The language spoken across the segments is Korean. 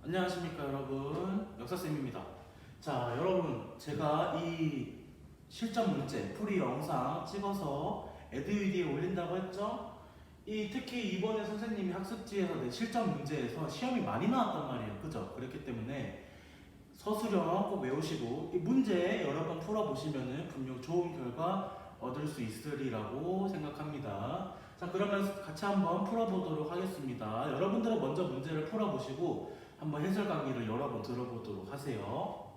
안녕하십니까 여러분, 역사쌤입니다. 자 여러분, 제가 이 실전 문제 풀이 영상 찍어서 에듀위디에 올린다고 했죠? 특히 이번에 선생님이 학습지에서 내 실전 문제에서 시험이 많이 나왔단 말이에요, 그죠? 그렇기 때문에 서술형 꼭 외우시고 이 문제 여러 번 풀어보시면은 분명 좋은 결과 얻을 수 있으리라고 생각합니다. 자, 그러면 같이 한번 풀어보도록 하겠습니다. 여러분들은 먼저 문제를 풀어보시고 한번 해설 강의를 여러 번 들어보도록 하세요.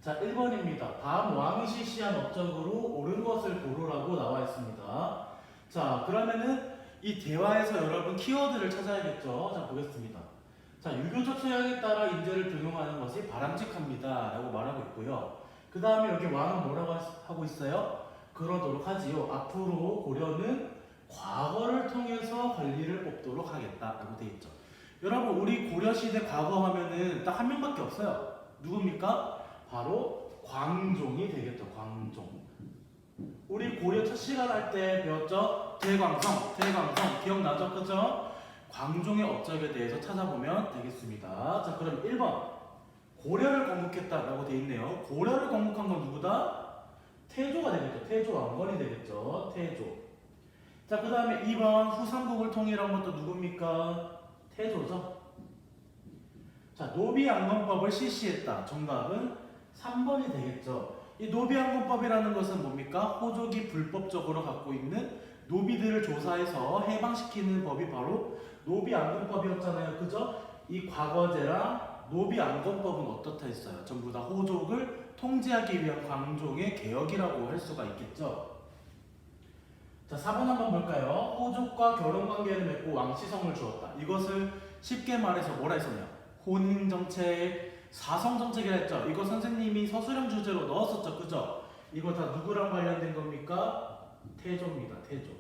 자, 1번입니다. 다음 왕이 실시한 업적으로 옳은 것을 고르라고 나와 있습니다. 자, 그러면은 이 대화에서 여러분 키워드를 찾아야겠죠. 자, 보겠습니다. 자, 유교적 소양에 따라 인재를 등용하는 것이 바람직합니다 라고 말하고 있고요. 그 다음에 여기 왕은 뭐라고 하고 있어요? 그러도록 하지요. 앞으로 고려는 과거를 통해서 관리를 뽑도록 하겠다 라고 되어 있죠. 여러분, 우리 고려시대 과거 하면은 딱 한 명밖에 없어요. 누굽니까? 바로 광종이 되겠죠. 광종. 우리 고려 첫 시간 할 때 배웠죠? 대광성 기억나죠? 그죠? 광종의 업적에 대해서 찾아보면 되겠습니다. 자, 그럼 1번 고려를 건국했다라고 되어 있네요. 고려를 건국한 건 누구다? 태조가 되겠죠. 태조 왕건이 되겠죠. 태조. 자, 그 다음에 2번 후삼국을 통일한 것도 누굽니까? 태조죠. 자, 노비양건법을 실시했다. 정답은 3번이 되겠죠. 이 노비양건법이라는 것은 뭡니까? 호족이 불법적으로 갖고 있는 노비들을 조사해서 해방시키는 법이 바로 노비양건법이었잖아요. 그죠? 이 과거제랑 노비양건법은 어떻다 했어요? 전부 다 호족을 통제하기 위한 광종의 개혁이라고 할 수가 있겠죠. 자, 4번 한번 볼까요? 호족과 결혼관계를 맺고 왕시성을 주었다. 이것을 쉽게 말해서 뭐라 했었냐? 혼인정책, 사성정책이라 했죠. 이거 선생님이 서술형 주제로 넣었었죠. 그죠? 이거 다 누구랑 관련된 겁니까? 태조입니다. 태조.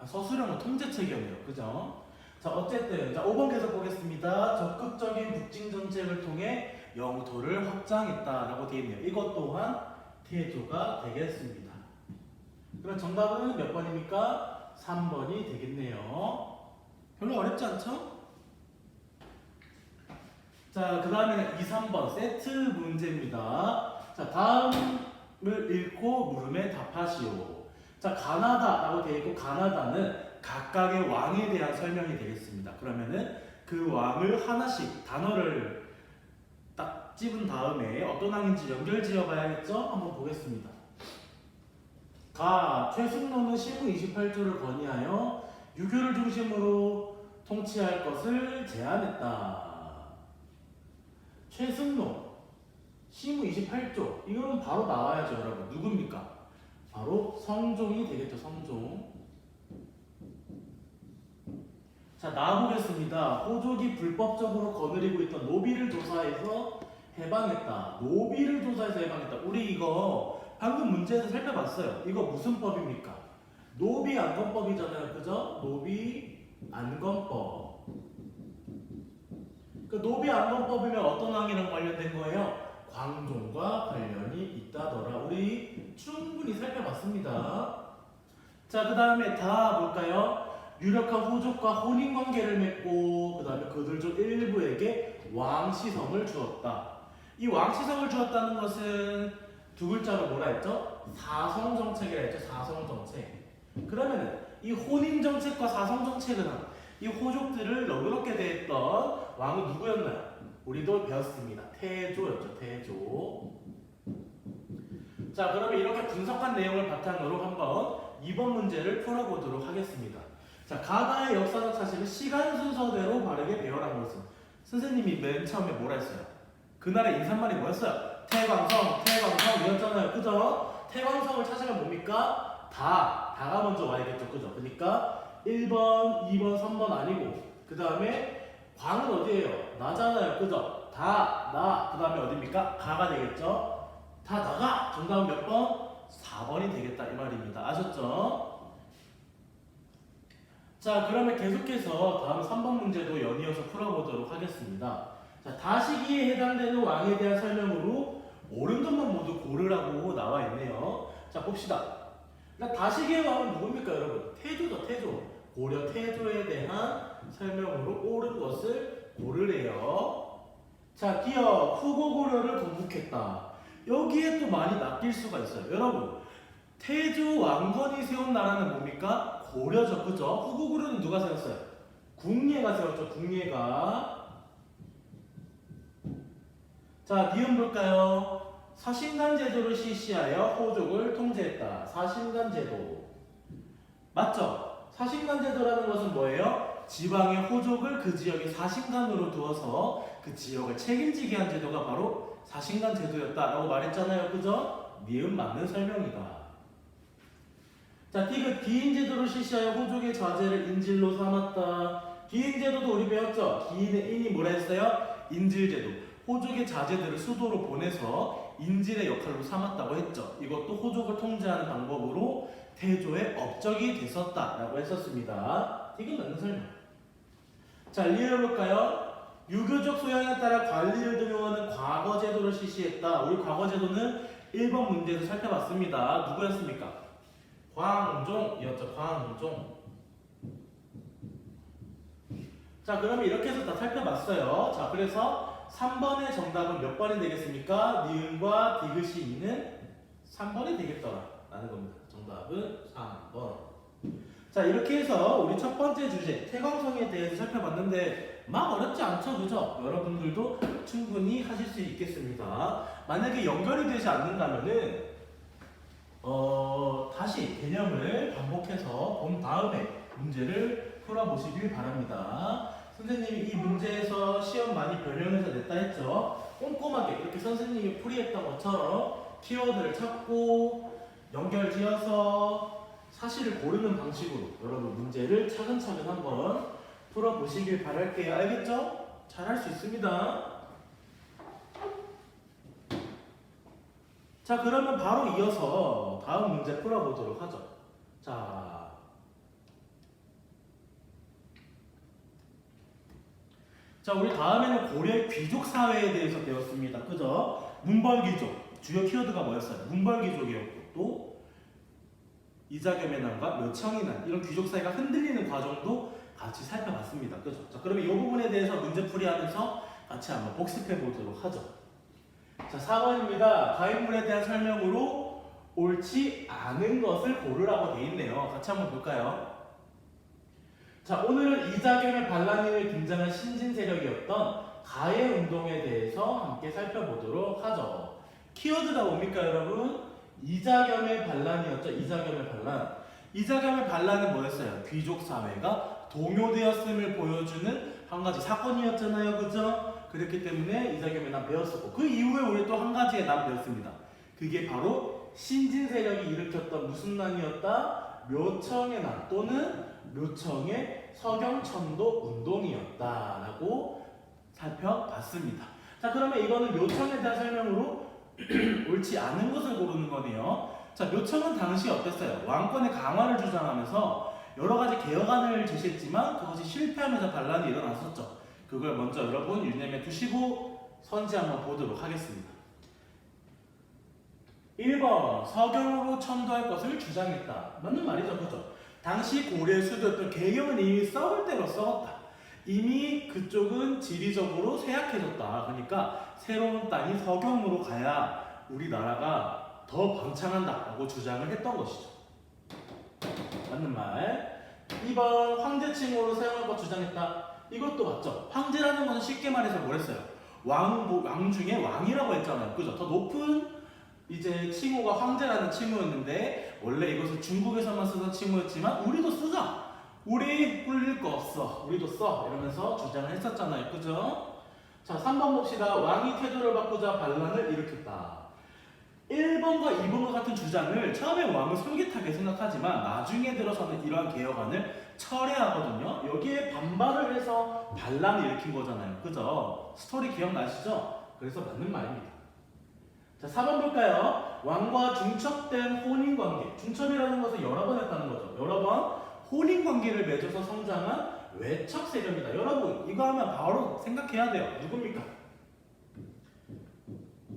서술형은 통제책이었네요. 그죠? 자, 어쨌든 자, 5번 계속 보겠습니다. 적극적인 북진정책을 통해 영토를 확장했다라고 되어 있네요. 이것 또한 태조가 되겠습니다. 그럼 정답은 몇 번입니까? 3번이 되겠네요. 별로 어렵지 않죠? 자, 그 다음에는 2, 3번 세트 문제입니다. 자, 다음을 읽고 물음에 답하시오. 자, 가나다라고 되어 있고, 가나다는 각각의 왕에 대한 설명이 되겠습니다. 그러면은 그 왕을 하나씩 단어를 딱 집은 다음에 어떤 왕인지 연결 지어 봐야겠죠? 한번 보겠습니다. 최승로는 시무 28조를 건의하여 유교를 중심으로 통치할 것을 제안했다. 최승로 시무 28조, 이거는 바로 나와야죠. 여러분, 누굽니까? 바로 성종이 되겠죠. 성종. 자, 나와보겠습니다. 호족이 불법적으로 거느리고 있던 노비를 조사해서 해방했다. 노비를 조사해서 해방했다. 우리 이거 방금 문제에서 살펴봤어요. 이거 무슨 법입니까? 노비안건법이잖아요. 그죠? 노비안건법. 그 노비안건법이면 어떤 왕이랑 관련된 거예요? 광종과 관련이 있다더라. 우리 충분히 살펴봤습니다. 자, 그 다음에 다 볼까요? 유력한 호족과 혼인관계를 맺고, 그 다음에 그들 중 일부에게 왕시성을 주었다. 이 왕시성을 주었다는 것은 두 글자로 뭐라 했죠? 사성정책이라 했죠. 사성정책. 그러면은 이 혼인정책과 사성정책은 이 호족들을 너그럽게 대했던 왕은 누구였나요? 우리도 배웠습니다. 태조였죠. 태조. 자, 그러면 이렇게 분석한 내용을 바탕으로 한번 2번 문제를 풀어보도록 하겠습니다. 자, 가나의 역사적 사실을 시간 순서대로 바르게 배워라는 것은 선생님이 맨 처음에 뭐라 했어요? 그날의 인사말이 뭐였어요? 태광성이었잖아요. 그죠? 태광성을 찾으면 뭡니까? 다가 먼저 와야겠죠. 그죠? 그러니까 1번, 2번, 3번 아니고 그 다음에 광은 어디예요? 나잖아요. 그죠? 나. 그 다음에 어디입니까? 가가 되겠죠? 다 나가! 정답은 몇 번? 4번이 되겠다 이 말입니다. 아셨죠? 자, 그러면 계속해서 다음 3번 문제도 연이어서 풀어보도록 하겠습니다. 자, 다시기에 해당되는 왕에 대한 설명으로 옳은 것만 모두 고르라고 나와 있네요. 자, 봅시다. 다시기의 왕은 누굽니까, 여러분? 태조죠, 태조. 고려 태조에 대한 설명으로 옳은 것을 고르래요. 자, 기억 후고 고려를 건국했다. 여기에 또 많이 낚일 수가 있어요. 여러분, 태조 왕건이 세운 나라는 뭡니까? 고려죠. 그죠? 후고 고려는 누가 세웠어요? 궁예가 세웠죠. 궁예가. 자, 니은 볼까요? 사신간 제도를 실시하여 호족을 통제했다. 사신간 제도. 맞죠? 사신간 제도라는 것은 뭐예요? 지방의 호족을 그 지역의 사신간으로 두어서 그 지역을 책임지게 한 제도가 바로 사신간 제도였다라고 말했잖아요. 그죠? 니은 맞는 설명이다. 자, 디귿 기인 제도를 실시하여 호족의 자제를 인질로 삼았다. 기인 제도도 우리 배웠죠? 기인의 인이 뭐라 했어요? 인질 제도. 호족의 자제들을 수도로 보내서 인질의 역할로 삼았다고 했죠. 이것도 호족을 통제하는 방법으로 태조의 업적이 됐었다라고 했었습니다. 디귿 맞는 설명. 자, 리을 볼까요? 유교적 소양에 따라 관리를 등용하는 과거 제도를 실시했다. 우리 과거 제도는 1번 문제에서 살펴봤습니다. 누구였습니까? 광종이었죠. 광종. 자, 그러면 이렇게 해서 다 살펴봤어요. 자, 그래서 3번의 정답은 몇 번이 되겠습니까? 니은과 디귿이 있는 3번이 되겠더라 라는 겁니다. 정답은 3번. 자, 이렇게 해서 우리 첫 번째 주제 태광성에 대해서 살펴봤는데 막 어렵지 않죠, 그죠? 여러분들도 충분히 하실 수 있겠습니다. 만약에 연결이 되지 않는다면은 다시 개념을 반복해서 본 다음에 문제를 풀어보시길 바랍니다. 선생님이 이 문제에서 시험 많이 변형해서 냈다 했죠? 꼼꼼하게 이렇게 선생님이 풀이했던 것처럼 키워드를 찾고 연결지어서 사실을 고르는 방식으로 여러분 문제를 차근차근 한번 풀어보시길 바랄게요. 알겠죠? 잘할 수 있습니다. 자, 그러면 바로 이어서 다음 문제 풀어보도록 하죠. 자, 우리 다음에는 고려 귀족 사회에 대해서 배웠습니다. 그죠? 문벌귀족 주요 키워드가 뭐였어요? 문벌귀족이었고 또 이자겸의 난과 묘청의 난 이런 귀족 사회가 흔들리는 과정도 같이 살펴봤습니다. 그죠? 자, 그러면 이 부분에 대해서 문제풀이하면서 같이 한번 복습해 보도록 하죠. 자, 4번입니다. 가입물에 대한 설명으로 옳지 않은 것을 고르라고 되어 있네요. 같이 한번 볼까요? 자, 오늘은 이자겸의 반란이 등장한 신진 세력이었던 가해 운동에 대해서 함께 살펴보도록 하죠. 키워드가 뭡니까, 여러분? 이자겸의 반란이었죠. 이자겸의 반란. 이자겸의 반란은 뭐였어요? 귀족 사회가 동요되었음을 보여주는 한 가지 사건이었잖아요. 그죠? 그렇기 때문에 이자겸의 난 배웠었고 그 이후에 우리 또 한 가지의 난 배웠습니다. 그게 바로 신진 세력이 일으켰던 무슨 난이었다? 묘청의 난 또는 묘청의 서경천도 운동이었다라고 살펴봤습니다. 자, 그러면 이거는 묘청에 대한 설명으로 옳지 않은 것을 고르는 거네요. 자, 묘청은 당시 어땠어요? 왕권의 강화를 주장하면서 여러 가지 개혁안을 제시했지만 그것이 실패하면서 반란이 일어났었죠. 그걸 먼저 여러분 유념해 두시고 선지 한번 보도록 하겠습니다. 1번 서경으로 천도할 것을 주장했다. 맞는 말이죠. 그죠? 당시 고려의 수도였던 개경은 이미 썩을 대로 썩었다. 이미 그쪽은 지리적으로 쇠약해졌다. 그러니까 새로운 땅이 서경으로 가야 우리나라가 더 번창한다 라고 주장을 했던 것이죠. 맞는 말. 2번 황제칭호로 사용할 것 주장했다. 이것도 맞죠. 황제라는 것은 쉽게 말해서 뭐랬어요? 왕 중에 왕이라고 했잖아요. 그죠? 더 높은 이제 칭호가 황제라는 칭호였는데 원래 이것은 중국에서만 쓰던 칭호였지만 우리도 쓰자. 우리 꿀릴 거 없어. 우리도 써. 이러면서 주장을 했었잖아요. 그죠? 자, 3번 봅시다. 왕이 태도를 바꾸자 반란을 일으켰다. 1번과 2번과 같은 주장을 처음에 왕을 솔깃하게 생각하지만 나중에 들어서는 이러한 개혁안을 철회하거든요. 여기에 반발을 해서 반란을 일으킨 거잖아요. 그죠? 스토리 기억나시죠? 그래서 맞는 말입니다. 자, 4번 볼까요? 왕과 중첩된 혼인관계. 중첩이라는 것은 여러 번 했다는 거죠. 여러 번 혼인관계를 맺어서 성장한 외척 세력이다. 여러분 이거 하면 바로 생각해야 돼요. 누굽니까?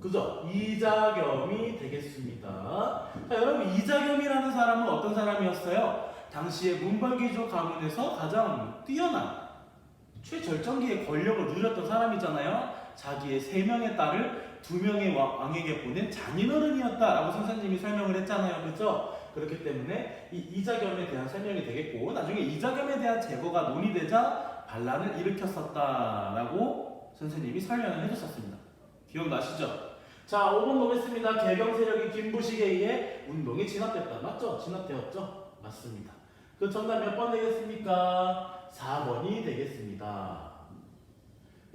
그죠? 이자겸이 되겠습니다. 자, 여러분 이자겸이라는 사람은 어떤 사람이었어요? 당시에 문벌귀족 가문에서 가장 뛰어난 최절정기의 권력을 누렸던 사람이잖아요. 자기의 3명의 딸을 2명의 왕에게 보낸 장인어른이었다라고 선생님이 설명을 했잖아요. 그죠? 그렇기 때문에 이 이자겸에 대한 설명이 되겠고, 나중에 이자겸에 대한 제거가 논의되자 반란을 일으켰었다라고 선생님이 설명을 해주셨습니다. 기억나시죠? 자, 5번 보겠습니다. 개경 세력이 김부식에 의해 운동이 진압됐다. 맞죠? 진압되었죠? 맞습니다. 그 정답 몇 번 되겠습니까? 4번이 되겠습니다.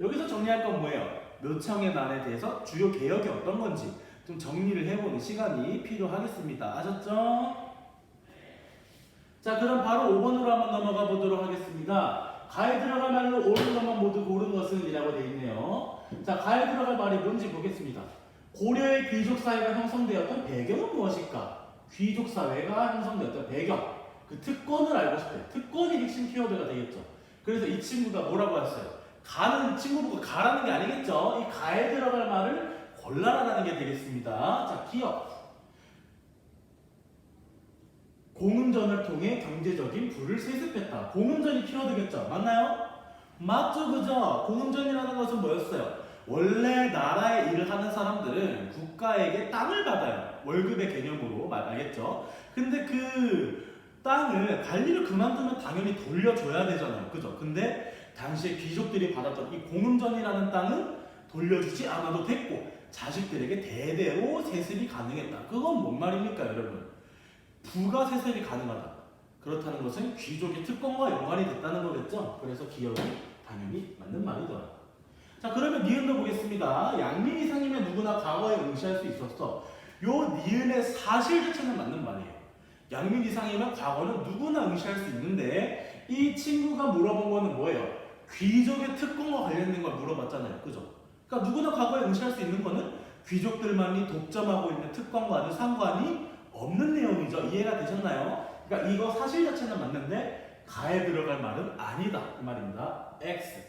여기서 정리할 건 뭐예요? 묘청의 난에 대해서 주요 개혁이 어떤 건지 좀 정리를 해보는 시간이 필요하겠습니다. 아셨죠? 자, 그럼 바로 5번으로 한번 넘어가 보도록 하겠습니다. 가에 들어갈 말로 옳은 것만 모두 고른 것은 이라고 되어 있네요. 자, 가에 들어갈 말이 뭔지 보겠습니다. 고려의 귀족사회가 형성되었던 배경은 무엇일까? 귀족사회가 형성되었던 배경. 그 특권을 알고 싶대요. 특권이 핵심 키워드가 되겠죠. 그래서 이 친구가 뭐라고 했어요? 가는 친구 보고 가라는 게 아니겠죠. 이 가에 들어갈 말을 골라라라는 게 되겠습니다. 자, 기억. 공음전을 통해 경제적인 부를 세습했다. 공음전이 키워드겠죠. 맞나요? 맞죠, 그죠? 공음전이라는 것은 뭐였어요? 원래 나라의 일을 하는 사람들은 국가에게 땅을 받아요. 월급의 개념으로 알겠죠? 근데 그 땅을 관리를 그만두면 당연히 돌려줘야 되잖아요. 그죠? 근데 당시에 귀족들이 받았던 이 공음전이라는 땅은 돌려주지 않아도 됐고 자식들에게 대대로 세습이 가능했다. 그건 뭔 말입니까, 여러분? 부가 세습이 가능하다. 그렇다는 것은 귀족의 특권과 연관이 됐다는 거겠죠? 그래서 기억이 당연히 맞는 말이더라. 자, 그러면 니은도 보겠습니다. 양민 이상이면 누구나 과거에 응시할 수 있었어. 요 니은의 사실 자체는 맞는 말이에요. 양민 이상이면 과거는 누구나 응시할 수 있는데 이 친구가 물어본 거는 뭐예요? 귀족의 특권과 관련된 걸 물어봤잖아요. 그죠? 그러니까 누구나 과거에 응시할 수 있는 거는 귀족들만이 독점하고 있는 특권과는 상관이 없는 내용이죠. 이해가 되셨나요? 그러니까 이거 사실 자체는 맞는데 가에 들어갈 말은 아니다. 이 말입니다. X.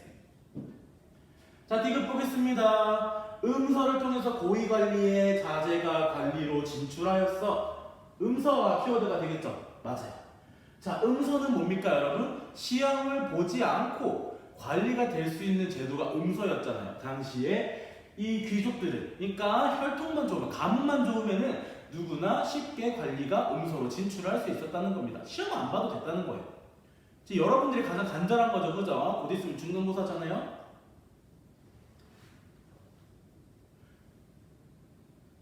자, 디귿 보겠습니다. 음서를 통해서 고위관리의 자제가 관리로 진출하였어. 음서가 키워드가 되겠죠? 맞아요. 자, 음서는 뭡니까, 여러분? 시험을 보지 않고 관리가 될 수 있는 제도가 음서였잖아요. 당시에 이 귀족들은, 그러니까 혈통만 좋으면, 가문만 좋으면은 누구나 쉽게 관리가 음서로 진출할 수 있었다는 겁니다. 시험 안 봐도 됐다는 거예요. 지금 여러분들이 가장 간절한 거죠, 그죠? 곧 있으면 중간고사잖아요.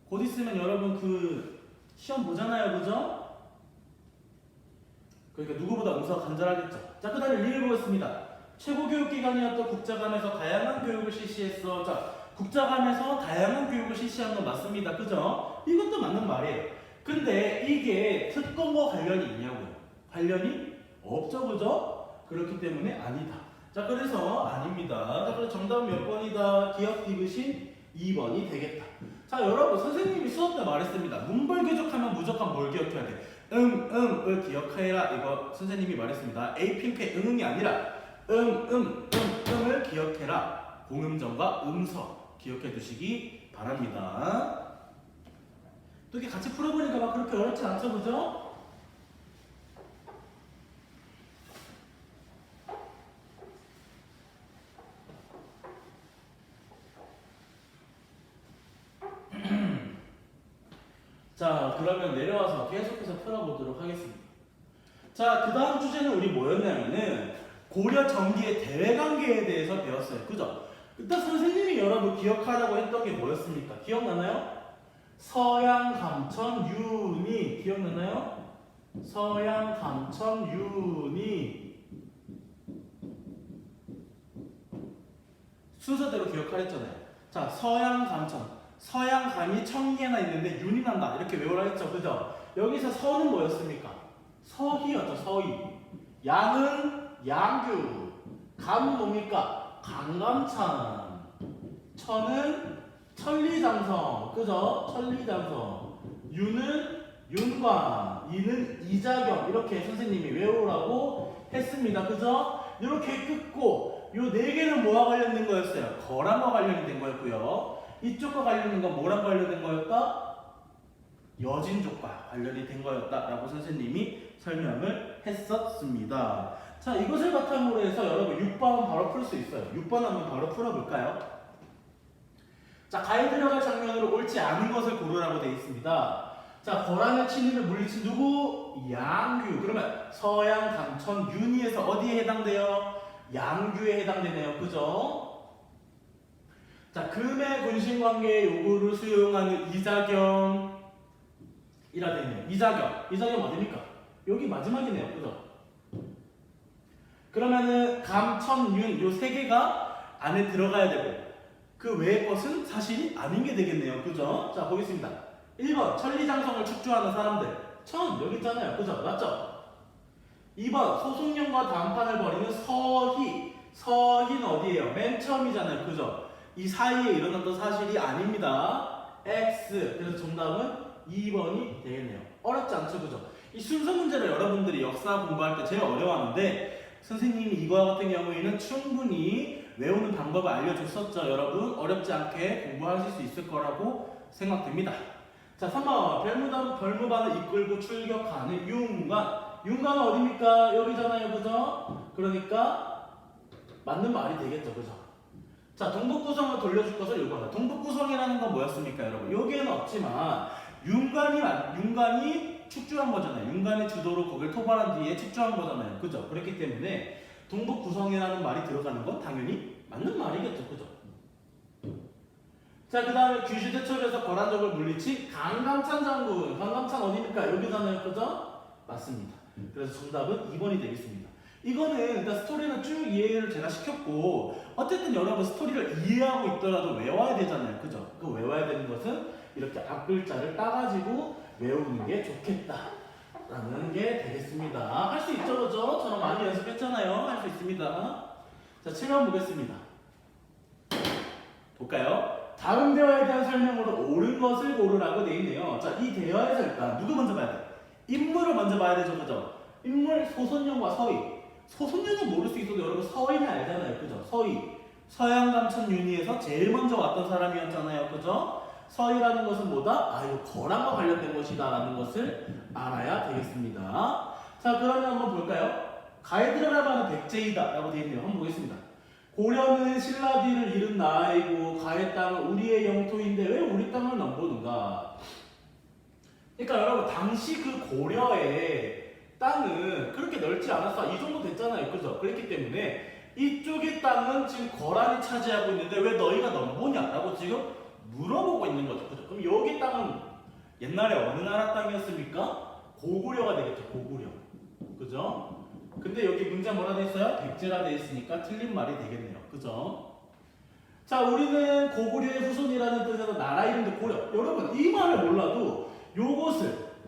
곧 있으면 여러분 그 시험 보잖아요, 그죠? 그러니까 누구보다 음서가 간절하겠죠. 자, 그 다음에 리를 보겠습니다. 최고 교육기관이었던 국자감에서 다양한 교육을 실시했어. 자, 국자감에서 다양한 교육을 실시한 건 맞습니다. 그죠? 이것도 맞는 말이에요. 근데 이게 특권과 관련이 있냐고요? 관련이 없죠, 그죠? 그렇기 때문에 아니다. 자, 그래서 아닙니다. 자, 그래서 정답은 몇 번이다? 기억 디귿이 2번이 되겠다. 자, 여러분, 선생님이 수업 때 말했습니다. 문벌교족하면 무조건 뭘 기억해야 돼? 을 기억해라. 이거 선생님이 말했습니다. 에이핑크의 응이 아니라 을 기억해라. 공음전과 음서 기억해 두시기 바랍니다. 또 이렇게 같이 풀어보니까 막 그렇게 어렵지 않죠, 그죠? 자, 그러면 내려와서 계속해서 풀어보도록 하겠습니다. 자, 그 다음 주제는 우리 뭐였냐면은 고려 정기의 대외관계에 대해서 배웠어요. 그죠? 일단 선생님이 여러분 기억하라고 했던 게 뭐였습니까? 기억나나요? 서양, 감천, 윤이 기억나나요? 서양, 감천, 윤이 순서대로 기억하랬잖아요. 자, 서양, 감천. 서양 감이 1000개나 있는데 윤이 난다. 이렇게 외우라 했죠. 그죠? 여기서 서는 뭐였습니까? 서희였죠. 서희. 양은 양규. 감은 뭡니까? 강감찬. 천은 천리장성. 그죠? 천리장성. 윤은 윤관. 이는 이자경. 이렇게 선생님이 외우라고 했습니다. 그죠? 이렇게 끊고 요 네 개는 뭐와 관련된 거였어요? 거랑과 관련이 된 거였고요. 이쪽과 관련된 건 뭐랑 관련된 거였다? 여진족과 관련이 된 거였다라고 선생님이 설명을 했었습니다. 자, 이것을 바탕으로 해서 여러분 6번 6번 바로 풀 수 있어요. 6번 한번 바로 풀어볼까요? 자, 가에 들어갈 장면으로 옳지 않은 것을 고르라고 되어 있습니다. 자, 거란의 침입을 물리친 누구? 양규. 그러면 서양 강천 윤희에서 어디에 해당돼요? 양규에 해당되네요. 그죠? 자, 금의 군신관계의 요구를 수용하는 이자겸이라 되어 있네요. 이자겸 어디입니까? 여기 마지막이네요. 그죠? 그러면은 감, 천, 윤 요 세 개가 안에 들어가야 되고 그 외의 것은 사실이 아닌 게 되겠네요. 그죠? 자, 보겠습니다. 1번 천리장성을 축조하는 사람들. 천 여기 있잖아요. 그죠? 맞죠? 2번 소송령과談판을 벌이는 서희. 서희는 어디예요? 맨 처음이잖아요. 그죠? 이 사이에 일어났던 사실이 아닙니다. X. 그래서 정답은 2번이 되겠네요. 어렵지 않죠? 그죠? 이 순서 문제를 여러분들이 역사 공부할 때 제일 어려워하는데 선생님이 이거와 같은 경우에는 충분히 외우는 방법을 알려줬었죠. 여러분 어렵지 않게 공부하실 수 있을 거라고 생각됩니다. 자, 3번 별무반을 이끌고 출격하는 윤관. 윤관은 어디입니까? 여기잖아요. 그죠? 그러니까 맞는 말이 되겠죠. 그죠? 자, 동북구성을 돌려줄 것을 요구한다. 동북구성이라는 건 뭐였습니까, 여러분? 여기에는 없지만 윤관이 축조한 거잖아요. 윤관의 주도로 거길 토벌한 뒤에 축조한 거잖아요. 그죠? 그렇기 때문에 동북구성이라는 말이 들어가는 건 당연히 맞는 말이겠죠. 그죠? 자, 그 다음에 귀주대첩에서 거란족을 물리친 강감찬 장군. 강감찬 어디입니까? 여기잖아요. 그죠? 맞습니다. 그래서 정답은 2번이 되겠습니다. 이거는 일단 스토리는 쭉 이해를 제가 시켰고 어쨌든 여러분 스토리를 이해하고 있더라도 외워야 되잖아요. 그죠? 그 외워야 되는 것은 이렇게 앞글자를 따가지고 외우는 게 좋겠다 라는 게 되겠습니다. 할 수 있죠, 그죠? 저는 많이 연습했잖아요. 할 수 있습니다. 자, 7번 보겠습니다. 볼까요? 다음 대화에 대한 설명으로 옳은 것을 고르라고 되어 있네요. 자, 이 대화에서 일단 누구 먼저 봐야 돼? 인물을 먼저 봐야 되죠, 그죠? 인물 소선영과 서희. 소선영은 모를 수 있어도 여러분 서희는 알잖아요, 그죠? 서희. 서양감천 윤희에서 제일 먼저 왔던 사람이었잖아요, 그죠? 서희라는 것은 뭐다? 아, 이거 거란과 관련된 것이다 라는 것을 알아야 되겠습니다. 자, 그러면 한번 볼까요? 가에 들어가면 백제이다 라고 되어 있네요. 한번 보겠습니다. 고려는 신라 뒤를 잃은 나라이고 가의 땅은 우리의 영토인데 왜 우리 땅을 넘보는가? 그러니까 여러분 당시 그 고려의 땅은 그렇게 넓지 않았어. 이 정도 됐잖아요. 그죠? 그렇기 때문에 이쪽의 땅은 지금 거란이 차지하고 있는데 왜 너희가 넘보냐? 라고 지금 물어보고 있는 거죠. 그죠? 그럼 여기 땅은 옛날에 어느 나라 땅이었습니까? 고구려가 되겠죠. 고구려. 그죠? 근데 여기 문제 뭐라 돼 있어요? 백제라 돼 있으니까 틀린 말이 되겠네요. 그죠? 자, 우리는 고구려의 후손이라는 뜻에서 나라 이름도 고려. 여러분 이 말을 몰라도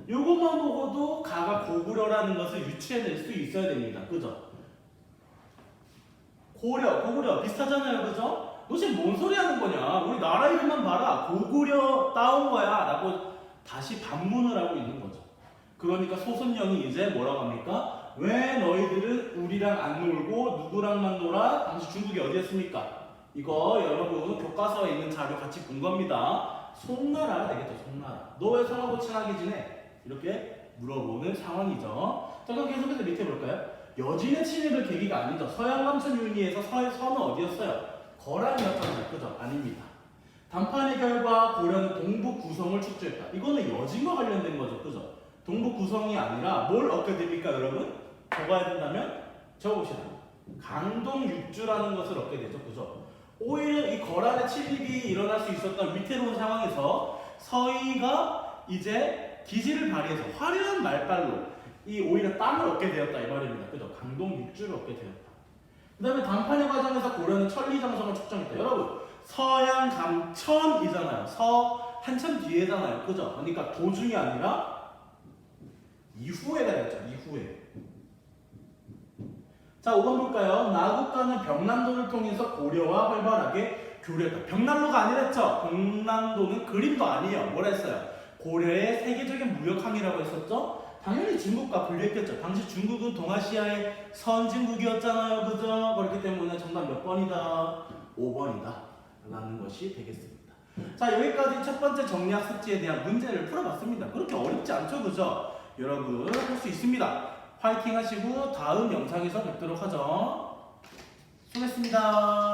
요것만 보고도 가가 고구려라는 것을 유추해낼 수 있어야 됩니다. 그죠? 고구려 비슷하잖아요. 그죠? 너 지금 뭔 소리 하는 거냐? 우리 나라 이름만 봐라. 고구려 따온 거야. 라고 다시 반문을 하고 있는 거죠. 그러니까 소선영이 이제 뭐라고 합니까? 왜 너희들은 우리랑 안 놀고 누구랑만 놀아? 당시 중국이 어디였습니까? 이거 여러분 교과서에 있는 자료 같이 본 겁니다. 송나라 되겠죠. 송나라. 너 왜 서하고 친하게 지내? 이렇게 물어보는 상황이죠. 자, 그럼 계속해서 밑에 볼까요? 여진의 침입을 계기가 아니죠. 서양감천 윤희에서 서는 어디였어요? 거란이었잖아요. 그죠? 아닙니다.談판의 결과 고려는 동북 구성을 축조했다. 이거는 여진과 관련된 거죠. 그죠? 동북 구성이 아니라 뭘 얻게 됩니까, 여러분? 적어야 된다면 적어봅시다. 강동 육주라는 것을 얻게 되죠. 그죠? 오히려 이 거란의 침입이 일어날 수 있었던 위태로운 상황에서 서희가 이제 기지를 발휘해서 화려한 말발로 이 오히려 땅을 얻게 되었다 이 말입니다. 그죠? 강동 육주를 얻게 되었다. 그 다음에談판의 과정에서 고려는 천리장성을 축정했다. 여러분 서양 감천이잖아요. 한참 뒤에잖아요. 그죠? 그러니까 도중이 아니라 이후에가 됐죠. 이후에. 자, 5번 볼까요? 나국가는 병난도를 통해서 고려와 활발하게 교류했다. 병난로가 아니랬죠. 병난도는 그림도 아니에요. 뭐라 했어요? 고려의 세계적인 무역항이라고 했었죠. 당연히 중국과 분류했겠죠. 당시 중국은 동아시아의 선진국이었잖아요. 그죠? 그렇기 때문에 정답 몇 번이다? 5번이다. 라는 것이 되겠습니다. 자, 여기까지 첫 번째 정리학습지에 대한 문제를 풀어봤습니다. 그렇게 어렵지 않죠. 그죠? 여러분 할 수 있습니다. 파이팅 하시고 다음 영상에서 뵙도록 하죠. 하겠습니다.